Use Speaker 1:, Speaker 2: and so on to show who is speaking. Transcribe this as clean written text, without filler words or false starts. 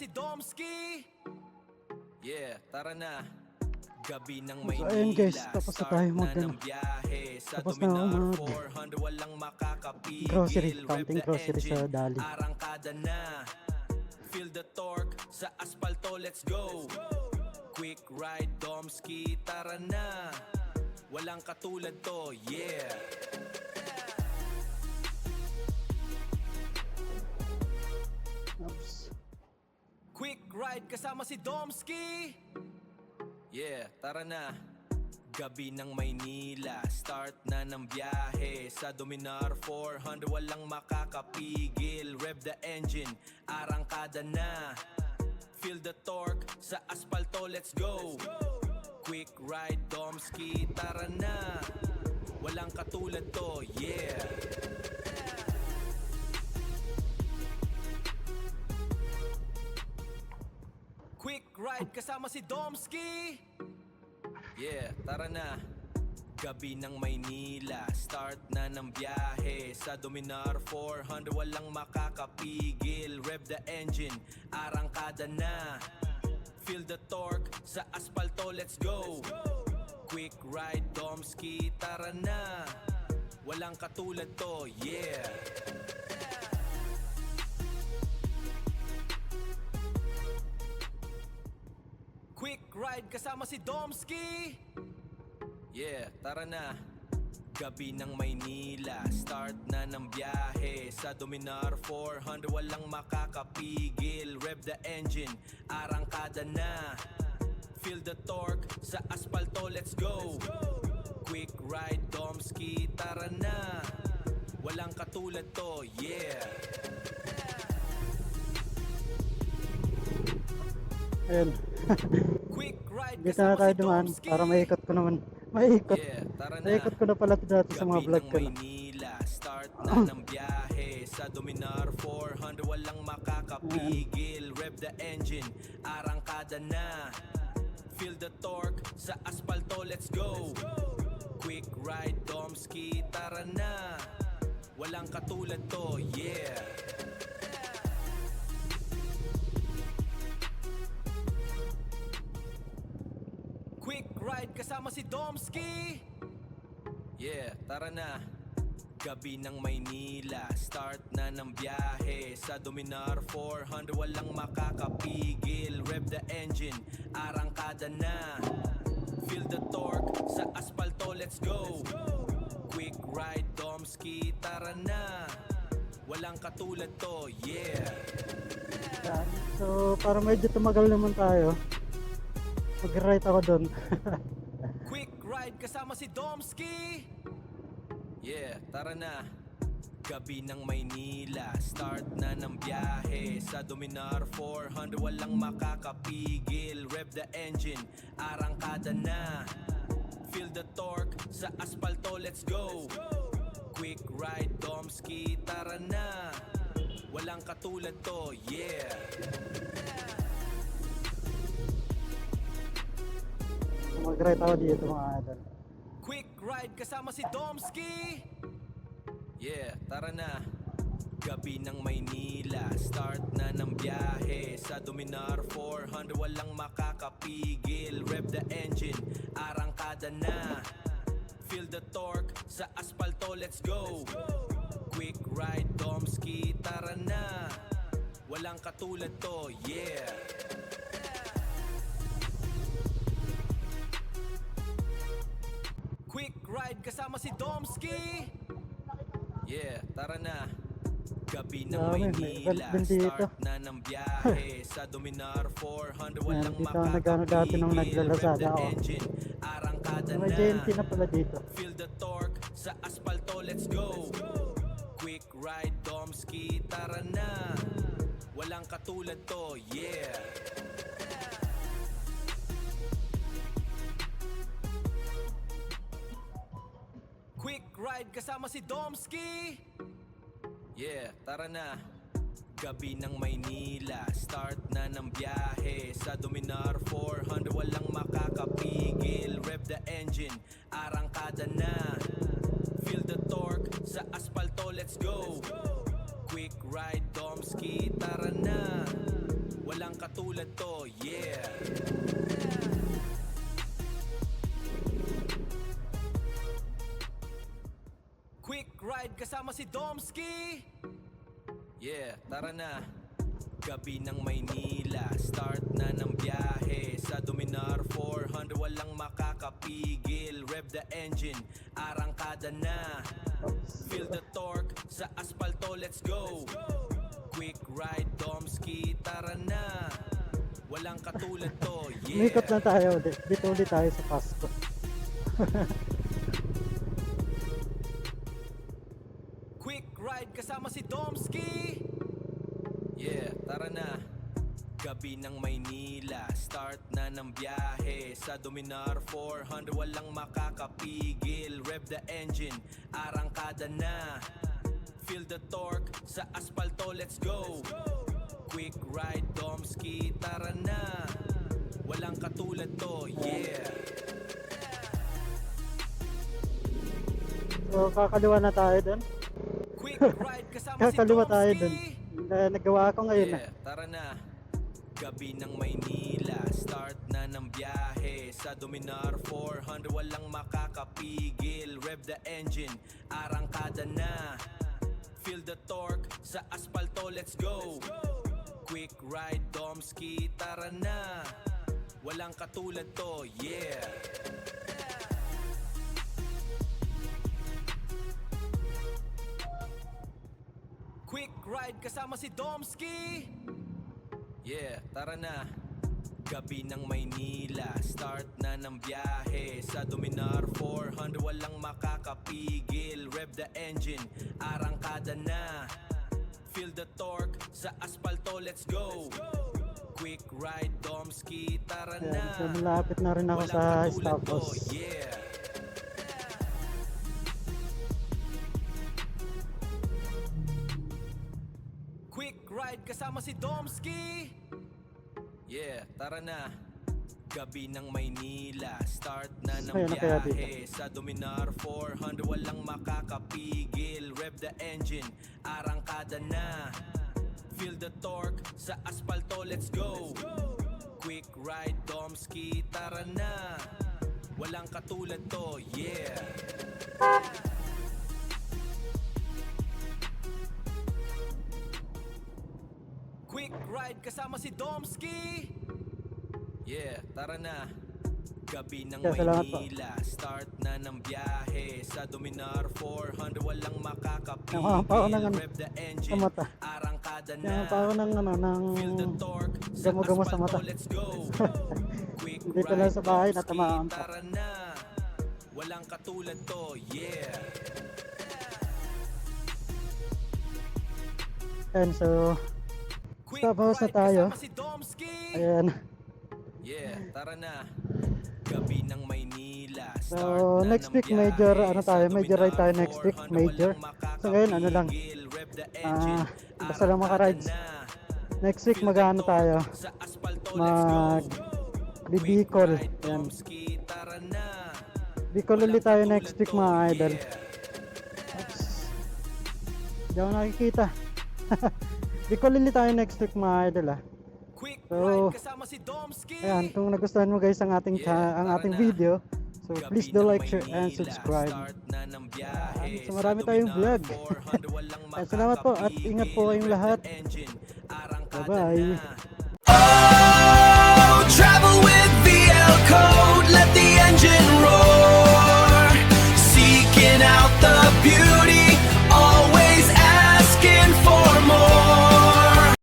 Speaker 1: si Domski. Yeah, tara na. Gabi ng
Speaker 2: So,
Speaker 1: Maynila,
Speaker 2: ayun guys, tapos na tayo
Speaker 1: start na ng biyahe. Sa
Speaker 2: tapos na
Speaker 1: Dominar
Speaker 2: mag
Speaker 1: 400, walang makakapigil.
Speaker 2: grocery,
Speaker 1: Rev
Speaker 2: counting
Speaker 1: the
Speaker 2: grocery sa
Speaker 1: engine,
Speaker 2: Dali.
Speaker 1: arangkada na. Feel the torque sa asfalto, let's go. Quick ride, Domski, tara na. Walang katulad to, yeah.
Speaker 2: Oops.
Speaker 1: Quick ride kasama si Domski. Yeah, tara na. Gabi ng Maynila, start na ng biyahe. Sa Dominar 400, walang makakapigil. Rev the engine, arangkada na. Feel the torque sa asfalto, let's go. Quick ride, Domski, tara na. Walang katulad to, yeah. Quick ride kasama si Domski. Yeah, tara na. Gabi ng Maynila, start na ng biyahe. Sa Dominar 400, walang makakapigil. Rev the engine, arangkada na. Feel the torque sa asfalto, let's go. Quick ride, Domski, tara na. Walang katulad to, yeah. Quick ride kasama si Domski. Yeah, tara na. Gabi ng Maynila, start na ng biyahe. Sa Dominar 400, walang makakapigil. Rev the engine, arangkada na. Feel the torque sa asfalto, let's go. Quick ride, Domski, tara na. Walang katulad to, yeah.
Speaker 2: Ayun.
Speaker 1: Quick ride
Speaker 2: Hindi na
Speaker 1: kasama
Speaker 2: tayo
Speaker 1: si
Speaker 2: dumaan
Speaker 1: Domski.
Speaker 2: para maikot ko naman. Maikot.
Speaker 1: Yeah, tara na.
Speaker 2: Maikot ko na pala ito dati sa mga
Speaker 1: Gabi
Speaker 2: vlog
Speaker 1: ng
Speaker 2: ko.
Speaker 1: Maynila, start na ng biyahe. Sa Dominar 400, walang makakapigil. Rev the engine, arangkada na. Feel the torque sa asfalto, let's go. Quick ride, Domski, tara na. Walang katulad to, yeah. Quick ride kasama si Domski. Yeah, tara na. Gabi ng Maynila, start na ng biyahe. Sa Dominar 400, walang makakapigil. Rev the engine, arangkada na. Feel the torque sa asfalto, let's go. Quick ride, Domski, tara na. Walang katulad to, yeah.
Speaker 2: Yan. So, para medyo tumagal naman tayo. Mag-right ako doon.
Speaker 1: Quick ride kasama si Domski. Yeah, tara na. Gabi ng Maynila, start na ng biyahe. Sa Dominar 400, walang makakapigil. Rev the engine, arangkada na. Feel the torque sa asfalto, let's go. Quick ride, Domski, tara na. Walang katulad to, yeah.
Speaker 2: Mag-right ako dito mga idol.
Speaker 1: Quick ride kasama si Domski. Yeah, tara na. Gabi ng Maynila, start na ng biyahe. Sa Dominar 400, walang makakapigil. Rev the engine, arangkada na. Feel the torque sa asfalto, let's go. Quick ride, Domski, tara na. Walang katulad to, yeah. Quick ride kasama si Domski. Yeah, tara na. Gabi ng
Speaker 2: Dami, may
Speaker 1: Maynila,
Speaker 2: event din dito.
Speaker 1: start na ng biyahe. Sa Dominar 400, walang
Speaker 2: dito ako nagano dati nung
Speaker 1: makakapigil.
Speaker 2: naglalasada
Speaker 1: Rev the
Speaker 2: ako.
Speaker 1: engine, arangkada
Speaker 2: May
Speaker 1: na.
Speaker 2: JNT na pala dito.
Speaker 1: Feel the torque sa asfalto, let's go. Quick ride, Domski, tara na. Walang katulad to, yeah. Quick ride kasama si Domski. Yeah, tara na. Gabi ng Maynila, start na ng biyahe. Sa Dominar 400, walang makakapigil. Rev the engine, arangkada na. Feel the torque sa asfalto, let's go. Quick ride, Domski, tara na. Walang katulad to, yeah. Quick ride kasama si Domski. Yeah, tara na. Gabi ng Maynila, start na ng biyahe. Sa Dominar 400 walang makakapigil. Rev the engine, arangkada na. Feel the torque, sa asfalto, let's go. Quick ride, Domski, tara na. Walang katulad to, yeah.
Speaker 2: Umikot na tayo. Dito ulit tayo sa Pasko.
Speaker 1: Quick ride kasama si Domski. Yeah, tara na. Gabi ng Maynila, start na ng biyahe. Sa Dominar 400 walang makakapigil. Rev the engine, arangkada na. Feel the torque, sa asfalto, let's go. Quick ride, Domski, tara na. Walang katulad to, yeah.
Speaker 2: So kakaliwa na tayo dun.
Speaker 1: Quick ride kasama si
Speaker 2: Kakaliwa tayo dun.
Speaker 1: Domski.
Speaker 2: Nagawa ko ngayon.
Speaker 1: Yeah, tara na. Gabi ng Maynila, start na ng biyahe. Sa Dominar 400 walang makakapigil. Rev the engine, arangkada na. Feel the torque, sa asfalto, let's go. Quick ride, Domski, tara na. Walang katulad to, yeah. Quick ride kasama si Domski. Yeah, tara na. Gabi ng Maynila, start na ng biyahe. Sa Dominar 400 walang makakapigil. Rev the engine, arangkada na. Feel the torque, sa asfalto, let's go. Quick ride, Domski, tara
Speaker 2: Ayan,
Speaker 1: na.
Speaker 2: so malapit na rin ako
Speaker 1: Walang
Speaker 2: sa
Speaker 1: katulad to,
Speaker 2: Staples.
Speaker 1: yeah. Quick ride kasama si Domski. Yeah, tara na. Gabi ng Maynila, start na ng
Speaker 2: Ayan na kaya
Speaker 1: biyahe. Sa Dominar 400 walang makakapigil. Rev the engine, arangkada na. Feel the torque, sa asfalto, let's go. Quick ride, Domski, tara na. Walang katulad to, yeah. Quick ride kasama si Domski. Yeah, tara na. Gabi ng
Speaker 2: Kaya salamat po.
Speaker 1: Maynila, start na ng biyahe. Sa Dominar 400 walang makakapigil.
Speaker 2: Nakuha pa ako ng ano,
Speaker 1: Rev the engine,
Speaker 2: sa mata.
Speaker 1: arangkada na.
Speaker 2: Kaya pa ako ng
Speaker 1: Feel the
Speaker 2: ng
Speaker 1: torque, sa
Speaker 2: gamo-gamo sa
Speaker 1: asfalto,
Speaker 2: mata.
Speaker 1: let's go. Quick
Speaker 2: Dito lang
Speaker 1: ride,
Speaker 2: sa bahay,
Speaker 1: Domski,
Speaker 2: natamaan pa.
Speaker 1: tara na. Walang katulad to, yeah.
Speaker 2: And so,
Speaker 1: Quick
Speaker 2: Tapos na
Speaker 1: ride
Speaker 2: tayo.
Speaker 1: kasama si Domski.
Speaker 2: ayan.
Speaker 1: Yeah, tara na. Gabi ng Maynila.
Speaker 2: So,
Speaker 1: Start na
Speaker 2: next
Speaker 1: ng
Speaker 2: week,
Speaker 1: biyahe.
Speaker 2: major, ano
Speaker 1: Sa
Speaker 2: tayo, major ride tayo
Speaker 1: Dominar
Speaker 2: next week,
Speaker 1: 400
Speaker 2: major.
Speaker 1: walang
Speaker 2: So, ngayon, ano lang,
Speaker 1: makakapigil. Rev the engine,
Speaker 2: basta lang maka-rides.
Speaker 1: arangkada na.
Speaker 2: Next week,
Speaker 1: Feel the
Speaker 2: mag-ano tayo,
Speaker 1: torque, sa asfalto, let's go.
Speaker 2: Bicol.
Speaker 1: Quick ride,
Speaker 2: Ayan.
Speaker 1: Domski, tara na.
Speaker 2: Bicol
Speaker 1: Walang
Speaker 2: ulit tayo
Speaker 1: katulad
Speaker 2: next week,
Speaker 1: to,
Speaker 2: mga idol.
Speaker 1: yeah.
Speaker 2: Hindi ako nakikita. Bicol ulit tayo next week, mga idol, ah.
Speaker 1: Quick
Speaker 2: So,
Speaker 1: ride kasama si Domski.
Speaker 2: Ayan, kung nagustuhan mo guys ang ating ang
Speaker 1: tara
Speaker 2: ating
Speaker 1: na.
Speaker 2: video, so
Speaker 1: Gabi
Speaker 2: please do
Speaker 1: ng
Speaker 2: like, share, and
Speaker 1: Maynila,
Speaker 2: subscribe.
Speaker 1: start na ng biyahe.
Speaker 2: So,
Speaker 1: Sa
Speaker 2: marami tayong
Speaker 1: Dominar
Speaker 2: vlog.
Speaker 1: 400 walang
Speaker 2: Ay, salamat po at ingat po kayong
Speaker 1: makakapigil.
Speaker 2: lahat.
Speaker 1: Rev the engine, arangkada
Speaker 2: Bye-bye.
Speaker 1: na. Oh, travel with VL Code. Let the engine